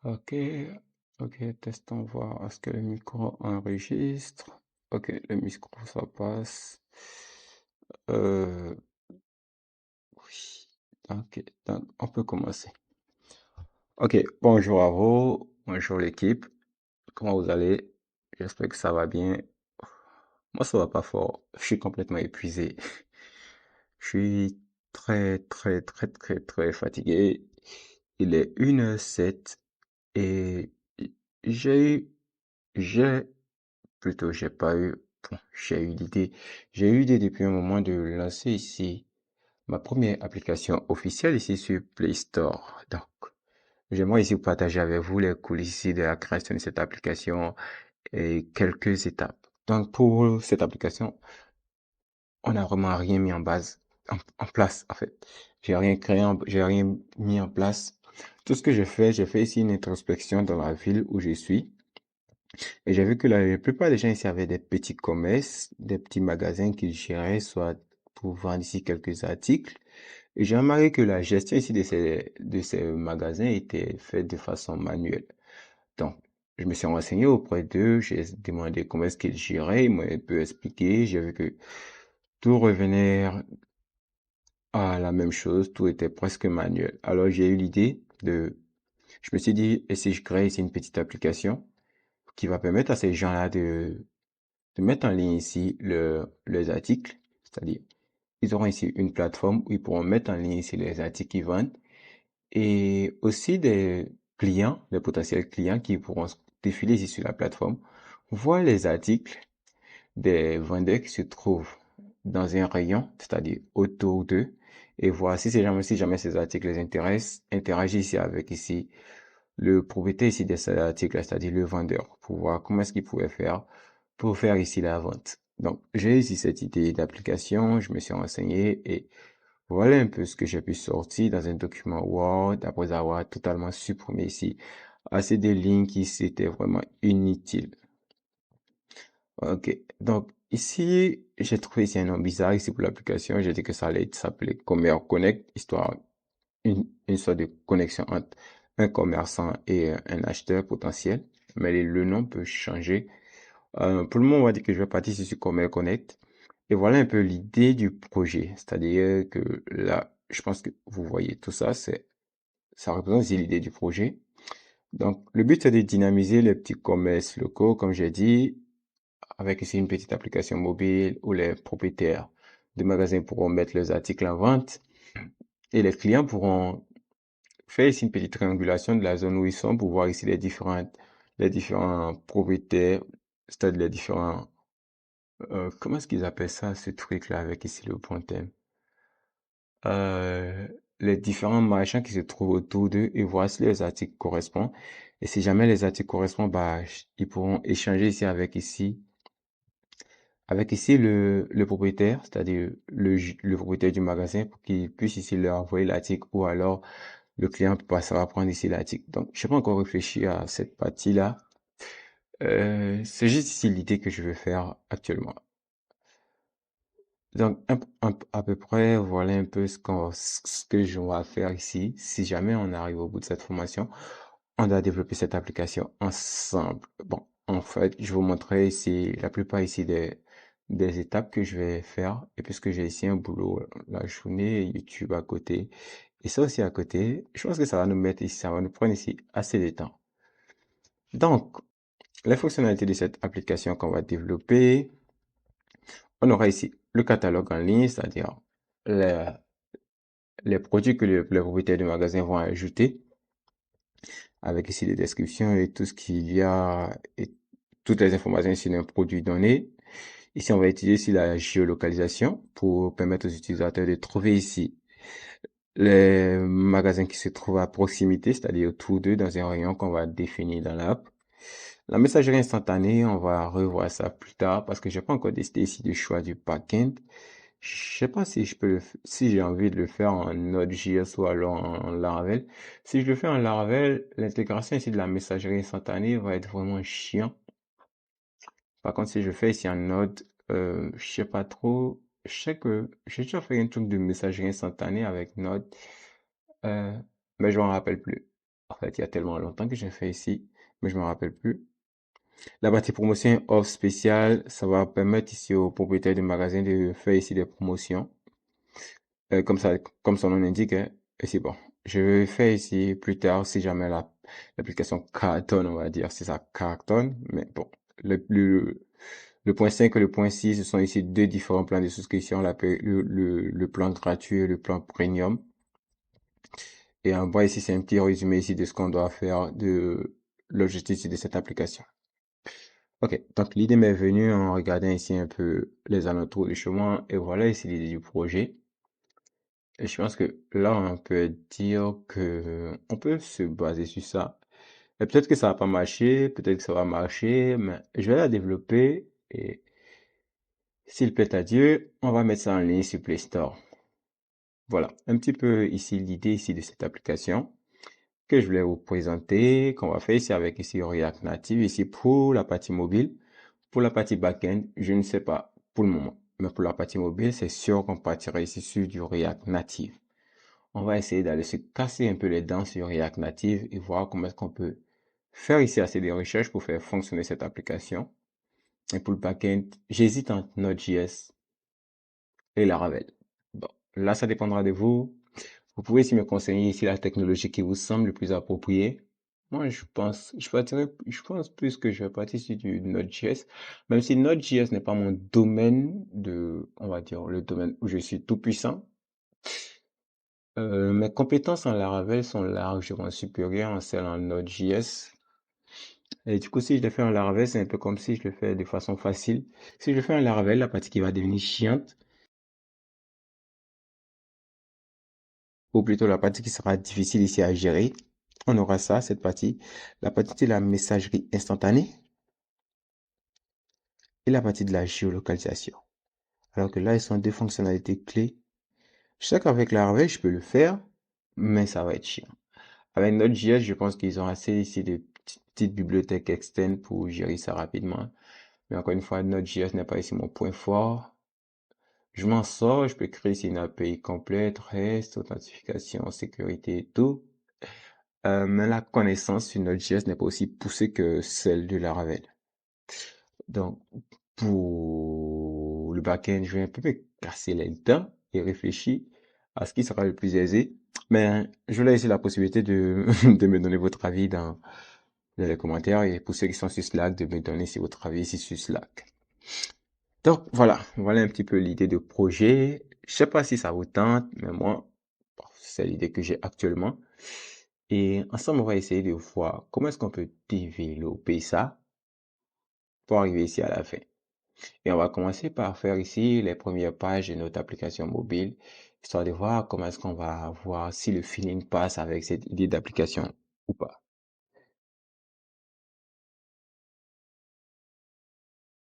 Ok, ok, testons voir. Est-ce que le micro enregistre? Ok, le micro, ça passe. Euh, oui. Ok, donc on peut commencer. Ok, bonjour à vous, bonjour l'équipe. Comment vous allez? J'espère que ça va bien. Moi, ça va pas fort. Je suis complètement épuisé. Je suis très fatigué. Il est 1h07 et j'ai eu, j'ai j'ai pas eu, bon, j'ai eu l'idée. J'ai eu l'idée depuis un moment de lancer ici ma première application officielle ici sur Play Store. Donc, j'aimerais ici partager avec vous les coulisses ici de la création de cette application et quelques étapes. Donc, pour cette application, on n'a vraiment rien mis en base, en place, en fait. J'ai rien mis en place. Tout ce que j'ai fait ici une introspection dans la ville où je suis. Et j'ai vu que la plupart des gens ici avaient des petits commerces, des petits magasins qu'ils géraient, soit pour vendre ici quelques articles. Et j'ai remarqué que la gestion ici de ces magasins était faite de façon manuelle. Donc, je me suis renseigné auprès d'eux, j'ai demandé comment est-ce qu'ils géraient, ils m'ont un peu expliqué, j'ai vu que tout revenait à la même chose, tout était presque manuel. Alors, j'ai eu l'idée je me suis dit, et si je crée ici une petite application qui va permettre à ces gens-là de mettre en ligne ici les articles, c'est-à-dire ils auront ici une plateforme où ils pourront mettre en ligne ici les articles qu'ils vendent et aussi des clients, des potentiels clients qui pourront défiler ici sur la plateforme, voir les articles des vendeurs qui se trouvent dans un rayon, c'est-à-dire autour d'eux, et voir si jamais ces articles les intéressent, interagir ici avec ici le propriétaire ici de cet article, c'est-à-dire le vendeur, pour voir comment est-ce qu'il pourrait faire pour faire ici la vente. Donc, j'ai ici cette idée d'application, je me suis renseigné et voilà un peu ce que j'ai pu sortir dans un document Word après avoir totalement supprimé ici assez de lignes qui s'étaient vraiment inutiles. Ok, donc ici, j'ai trouvé ici un nom bizarre ici pour l'application. J'ai dit que ça allait s'appeler Commerce Connect, histoire une sorte de connexion entre un commerçant et un acheteur potentiel. Mais le nom peut changer. Pour le moment, on va dire que je vais partir sur Commerce Connect. Et voilà un peu l'idée du projet. C'est-à-dire que là, je pense que vous voyez tout ça, ça représente aussi l'idée du projet. Donc, le but, c'est de dynamiser les petits commerces locaux, comme j'ai dit, avec ici une petite application mobile où les propriétaires de magasins pourront mettre leurs articles en vente et les clients pourront faire ici une petite triangulation de la zone où ils sont pour voir ici les différents propriétaires, c'est-à-dire les différents, comment est-ce qu'ils appellent ça, ce truc-là avec ici le bon thème? Euh, les différents marchands qui se trouvent autour d'eux et voir si les articles correspondent. Et si jamais les articles correspondent, bah, ils pourront échanger ici avec ici le propriétaire, c'est-à-dire le propriétaire du magasin pour qu'il puisse ici leur envoyer l'article ou alors le client passera prendre ici l'article. Donc, je n'ai pas encore réfléchi à cette partie-là. C'est juste ici l'idée que je veux faire actuellement. Donc, à peu près, voilà un peu ce que je vais faire ici. Si jamais on arrive au bout de cette formation, on doit développer cette application ensemble. Bon, en fait, je vous montrerai ici la plupart ici des étapes que je vais faire. Et puisque j'ai ici un boulot, la journée, YouTube à côté, et ça aussi à côté, je pense que ça va nous mettre ici, ça va nous prendre ici assez de temps. Donc, les fonctionnalités de cette application qu'on va développer, on aura ici le catalogue en ligne, c'est-à-dire les, les produits que les propriétaires du magasin vont ajouter, avec ici les descriptions et tout ce qu'il y a, et toutes les informations sur un produit donné. Ici, on va utiliser ici la géolocalisation pour permettre aux utilisateurs de trouver ici les magasins qui se trouvent à proximité, c'est-à-dire autour d'eux dans un rayon qu'on va définir dans l'app. La messagerie instantanée, on va revoir ça plus tard parce que j'ai pas encore décidé ici du choix du backend. Je sais pas si je peux si j'ai envie de le faire en Node.js ou alors en Laravel. Si je le fais en Laravel, l'intégration ici de la messagerie instantanée va être vraiment chiant. Par contre, si je fais ici en Node, je sais pas trop. Je sais que j'ai déjà fait un truc de messagerie instantanée avec Node, euh, mais je m'en rappelle plus. En fait, il y a tellement longtemps que j'ai fait ici, mais je me rappelle plus. La partie promotion offre spéciale, ça va permettre ici aux propriétaires du magasin de faire ici des promotions. Comme ça, comme son nom l'indique, hein. Et c'est bon. Je vais faire ici plus tard si jamais l'application cartonne, on va dire, si ça cartonne. Mais bon, le point 5 et le point 6, ce sont ici deux différents plans de souscription, le plan gratuit et le plan premium. Et en bas ici, c'est un petit résumé ici de ce qu'on doit faire, de l'objectif de cette application. Ok, donc l'idée m'est venue en regardant ici un peu les alentours du chemin et voilà ici l'idée du projet. Et je pense que là, on peut dire que on peut se baser sur ça. Et peut-être que ça va pas marcher, peut-être que ça va marcher, mais je vais la développer et s'il plaît à Dieu, on va mettre ça en ligne sur Play Store. Voilà, un petit peu ici l'idée ici de cette application que je voulais vous présenter, qu'on va faire ici avec ici React Native, ici pour la partie mobile. Pour la partie back-end, je ne sais pas pour le moment. Mais pour la partie mobile, c'est sûr qu'on partira ici sur du React Native. On va essayer d'aller se casser un peu les dents sur React Native et voir comment est-ce qu'on peut faire ici assez de recherches pour faire fonctionner cette application. Et pour le back-end, j'hésite entre Node.js et Laravel. Bon, là, ça dépendra de vous. Vous pouvez aussi me conseiller ici la technologie qui vous semble le plus appropriée. Moi, je pense plus que je vais partir sur du Node.js, même si Node.js n'est pas mon domaine on va dire, le domaine où je suis tout puissant. Mes compétences en Laravel sont largement supérieures en celles en Node.js. Et du coup, si je le fais en Laravel, c'est un peu comme si je le fais de façon facile. Si je le fais en Laravel, la partie qui va devenir chiante, ou plutôt la partie qui sera difficile ici à gérer, on aura ça, cette partie. La partie de la messagerie instantanée et la partie de la géolocalisation. Alors que là, ils sont deux fonctionnalités clés. Je sais qu'avec Laravel, je peux le faire, mais ça va être chiant. Avec Node.js, je pense qu'ils ont assez ici de petites bibliothèques externes pour gérer ça rapidement. Mais encore une fois, Node.js n'est pas ici mon point fort. Je m'en sors, je peux créer ici une API complète, REST, authentification, sécurité et tout. Mais la connaissance sur Node.js n'est pas aussi poussée que celle de Laravel. Donc, pour le back-end, je vais un peu me casser les dents et réfléchir à ce qui sera le plus aisé. Mais je vous laisse la possibilité de, de me donner votre avis dans les commentaires et pour ceux qui sont sur Slack, de me donner si votre avis ici sur Slack. Donc voilà un petit peu l'idée de projet. Je sais pas si ça vous tente, mais moi, bon, c'est l'idée que j'ai actuellement. Et ensemble, on va essayer de voir comment est-ce qu'on peut développer ça pour arriver ici à la fin. Et on va commencer par faire ici les premières pages de notre application mobile, histoire de voir comment est-ce qu'on va voir si le feeling passe avec cette idée d'application ou pas.